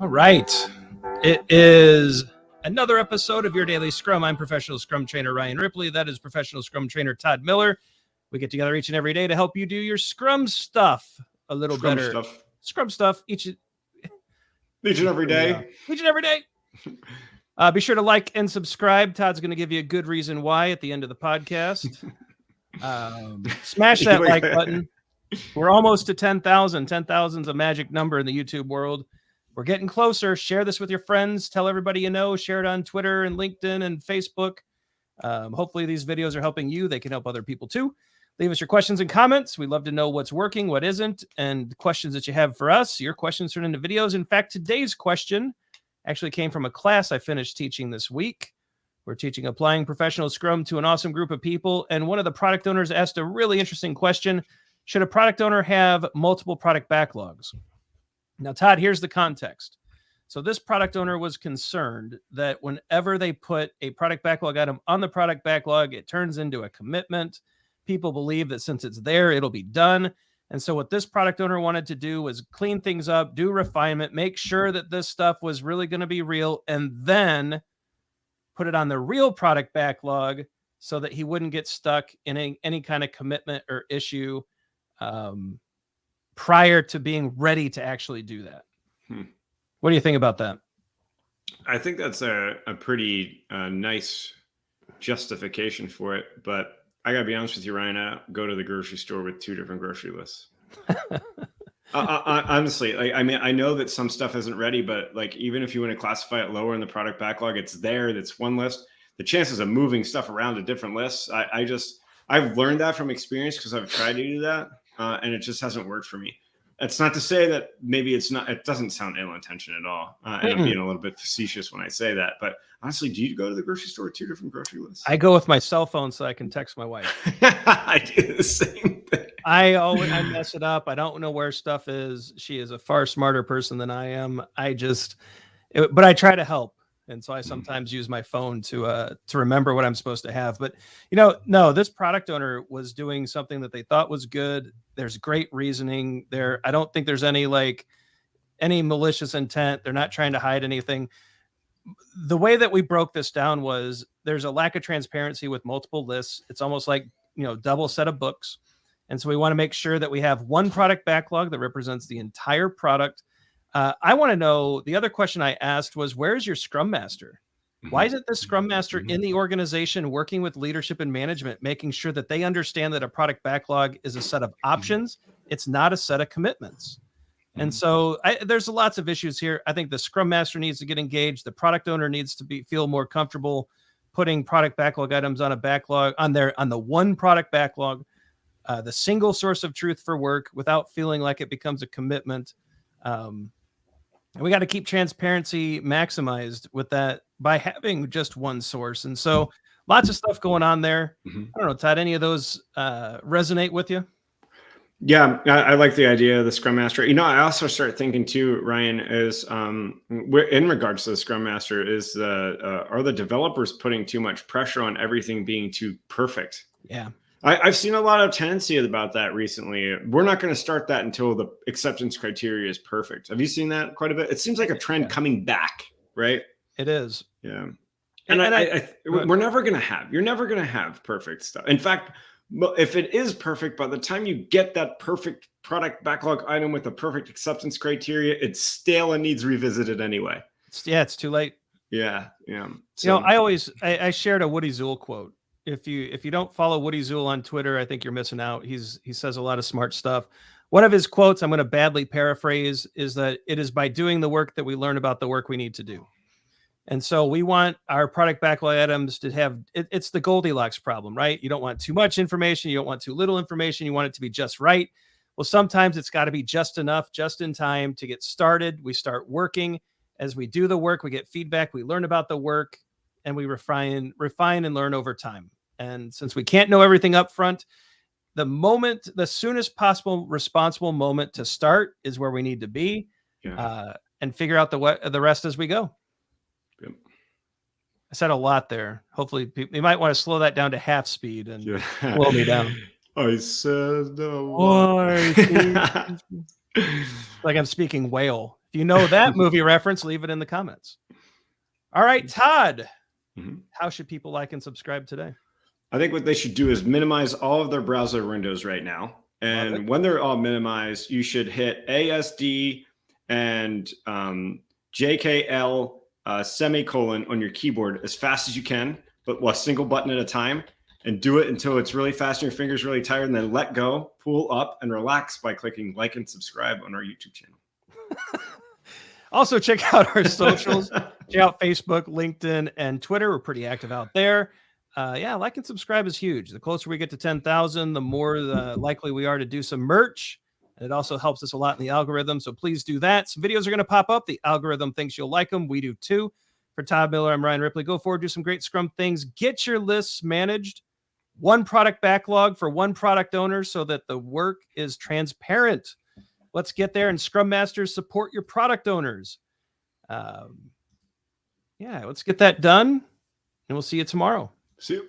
All right. It is another episode of Your Daily Scrum. I'm Professional Scrum Trainer Ryan Ripley. That is Professional Scrum Trainer Todd Miller. We get together each and every day to help you do your Scrum stuff a little better. Scrum stuff each and every day. Each and every day. Be sure to like and subscribe. Todd's going to give you a good reason why at the end of the podcast. Smash that like button. We're almost to 10,000. 10,000 is a magic number in the YouTube world. We're getting closer. Share this with your friends. Tell everybody you know. Share it on Twitter and LinkedIn and Facebook. Hopefully these videos are helping you. They can help other people too. Leave us your questions and comments. We'd love to know what's working, what isn't, and questions that you have for us. Your questions turn into videos. In fact, today's question actually came from a class I finished teaching this week. We're teaching applying professional Scrum to an awesome group of people. And one of the product owners asked a really interesting question. Should a product owner have multiple product backlogs? Now, Todd, here's the context. So this product owner was concerned that whenever they put a product backlog item on the product backlog, it turns into a commitment. People believe that since it's there, it'll be done. And so what this product owner wanted to do was clean things up, do refinement, make sure that this stuff was really going to be real, and then put it on the real product backlog so that he wouldn't get stuck in any kind of commitment or issue prior to being ready to actually do that. What do you think about that? I think that's a pretty nice justification for it, but I gotta be honest with you, Ryan. I go to the grocery store with two different grocery lists. Honestly, I mean, I know that some stuff isn't ready, but like even if you want to classify it lower in the product backlog, it's there. That's one list. The chances of moving stuff around to different lists, I've learned that from experience because I've tried to do that. And it just hasn't worked for me. It's not to say that maybe it doesn't sound ill-intentioned at all. And I'm being a little bit facetious when I say that. But honestly, do you go to the grocery store with two different grocery lists? I go with my cell phone so I can text my wife. I do the same thing. I mess it up. I don't know where stuff is. She is a far smarter person than I am. But I try to help. And so I sometimes use my phone to remember what I'm supposed to have. But, no, this product owner was doing something that they thought was good. There's great reasoning there. I don't think there's any malicious intent. They're not trying to hide anything. The way that we broke this down was there's a lack of transparency with multiple lists. It's almost like, double set of books. And so we want to make sure that we have one product backlog that represents the entire product. I want to know, the other question I asked was, where's your Scrum Master? Why isn't the Scrum Master in the organization working with leadership and management, making sure that they understand that a product backlog is a set of options? It's not a set of commitments. And so there's lots of issues here. I think the Scrum Master needs to get engaged. The product owner needs to feel more comfortable putting product backlog items on a backlog on the one product backlog, the single source of truth for work without feeling like it becomes a commitment. And we got to keep transparency maximized with that by having just one source. And so lots of stuff going on there. I don't know, Todd, any of those resonate with you? Yeah, I like the idea of the Scrum Master. I also start thinking too, Ryan, is in regards to the Scrum Master, are the developers putting too much pressure on everything being too perfect? Yeah. I've seen a lot of tendency about that recently. We're not going to start that until the acceptance criteria is perfect. Have you seen that quite a bit? It seems like a trend coming back, right? It is. Yeah. And you're never going to have perfect stuff. In fact, if it is perfect, by the time you get that perfect product backlog item with the perfect acceptance criteria, it's stale and needs revisited anyway. It's too late. Yeah. So, I shared a Woody Zuhl quote. If you don't follow Woody Zuhl on Twitter, I think you're missing out. He says a lot of smart stuff. One of his quotes, I'm going to badly paraphrase, is that it is by doing the work that we learn about the work we need to do. And so we want our product backlog items to have, it's the Goldilocks problem, right? You don't want too much information. You don't want too little information. You want it to be just right. Well, sometimes it's got to be just enough, just in time to get started. We start working. As we do the work, we get feedback. We learn about the work and we refine and learn over time. And since we can't know everything up front, the soonest possible responsible moment to start is where we need to be, and figure out the rest as we go. Yep. I said a lot there. Hopefully you might want to slow that down to half speed and slow me down. I said a lot. Like I'm speaking whale. If you know that movie reference, leave it in the comments. All right, Todd, how should people like and subscribe today? I think what they should do is minimize all of their browser windows right now. And when they're all minimized, you should hit ASD and JKL semicolon on your keyboard as fast as you can, but a single button at a time, and do it until it's really fast and your fingers really tired, and then let go, pull up, and relax by clicking like and subscribe on our YouTube channel. Also, check out our socials. Check out Facebook, LinkedIn, and Twitter. We're pretty active out there. Yeah, like and subscribe is huge. The closer we get to 10,000, the more likely we are to do some merch. And it also helps us a lot in the algorithm. So please do that. Some videos are going to pop up. The algorithm thinks you'll like them. We do too. For Todd Miller, I'm Ryan Ripley. Go forward, do some great Scrum things. Get your lists managed. One product backlog for one product owner so that the work is transparent. Let's get there. And Scrum Masters, support your product owners. Yeah, let's get that done. And we'll see you tomorrow. See you.